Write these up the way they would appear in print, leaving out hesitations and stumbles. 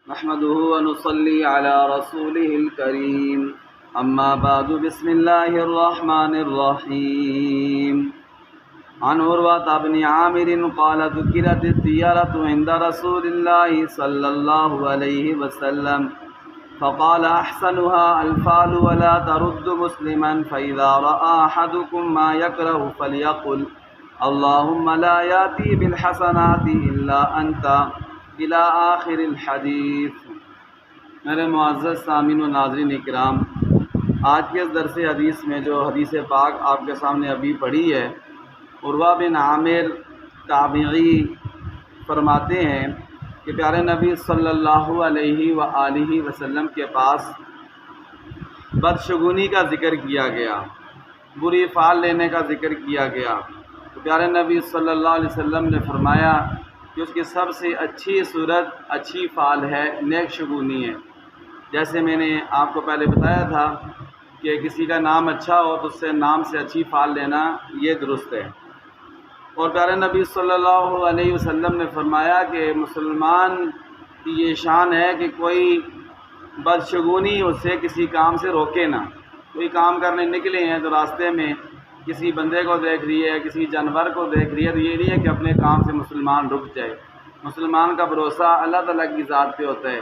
نحمده ونصلي على رسوله الكريم أما بعد بسم الله الرحمن الرحيم عن عروة بن عامر قال ذكرت الطيرة عند رسول الله صلى الله عليه وسلم فقال أحسنها الفال ولا ترد مسلما فإذا رأى أحدكم ما يكره فليقل اللهم لا يأتي بالحسنات إلا أنت الى آخر الحدیث۔ میرے معزز سامعین و ناظرین اکرام، آج کے اس درس حدیث میں جو حدیث پاک آپ کے سامنے ابھی پڑھی ہے، عروہ بن عامر تابعی فرماتے ہیں کہ پیارے نبی صلی اللہ علیہ وآلہ وسلم کے پاس بدشگونی کا ذکر کیا گیا، بری فعل لینے کا ذکر کیا گیا، تو پیارے نبی صلی اللہ علیہ وسلم نے فرمایا کہ اس کی سب سے اچھی صورت اچھی فعل ہے، نیک شگونی ہے۔ جیسے میں نے آپ کو پہلے بتایا تھا کہ کسی کا نام اچھا ہو تو اس سے نام سے اچھی فعل لینا یہ درست ہے۔ اور پیارے نبی صلی اللہ علیہ وسلم نے فرمایا کہ مسلمان کی یہ شان ہے کہ کوئی بدشگونی اسے کسی کام سے روکے نہ۔ کوئی کام کرنے نکلے ہیں تو راستے میں کسی بندے کو دیکھ رہی ہے، کسی جانور کو دیکھ رہی ہے، تو یہ نہیں ہے کہ اپنے کام سے مسلمان رک جائے۔ مسلمان کا بھروسہ اللہ تعالیٰ کی ذات پہ ہوتا ہے،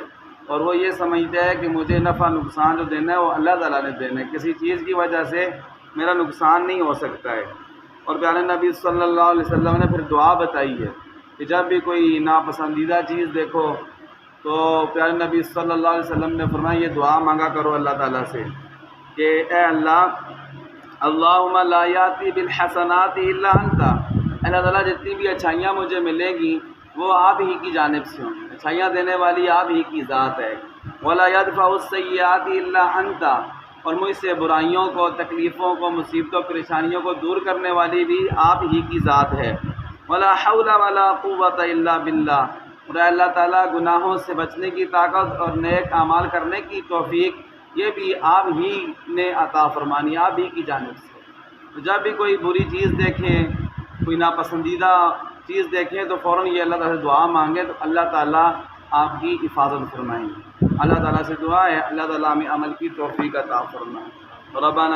اور وہ یہ سمجھتا ہے کہ مجھے نفع نقصان جو دینا ہے وہ اللہ تعالیٰ نے دینا ہے، کسی چیز کی وجہ سے میرا نقصان نہیں ہو سکتا ہے۔ اور پیارے نبی صلی اللہ علیہ وسلم نے پھر دعا بتائی ہے کہ جب بھی کوئی ناپسندیدہ چیز دیکھو تو پیارے نبی صلی اللہ علیہ وسلم نے فرمایا یہ دعا مانگا کرو اللہ تعالیٰ سے کہ اے اللہ، اللہم لا یاتی بالحسنات الا انت، اللہ تعالیٰ جتنی بھی اچھائیاں مجھے ملیں گی وہ آپ ہی کی جانب سے ہوں، اچھائیاں دینے والی آپ ہی کی ذات ہے۔ ولا یدفع السیئات الا انت، اور مجھ سے برائیوں کو، تکلیفوں کو، مصیبتوں، پریشانیوں کو دور کرنے والی بھی آپ ہی کی ذات ہے۔ ولا حول ولا قوت الا باللہ، اور اللہ تعالیٰ گناہوں سے بچنے کی طاقت اور نیک اعمال کرنے کی توفیق یہ بھی آپ ہی نے عطا فرمانی، آپ ہی کی جانب سے۔ تو جب بھی کوئی بری چیز دیکھیں، کوئی ناپسندیدہ چیز دیکھیں تو فوراً یہ اللہ تعالیٰ سے دعا مانگیں تو اللہ تعالیٰ آپ کی حفاظت فرمائیں گے۔ اللہ تعالیٰ سے دعا ہے اللہ تعالیٰ ہمیں عمل کی توفیق عطا فرمائے۔ ربنا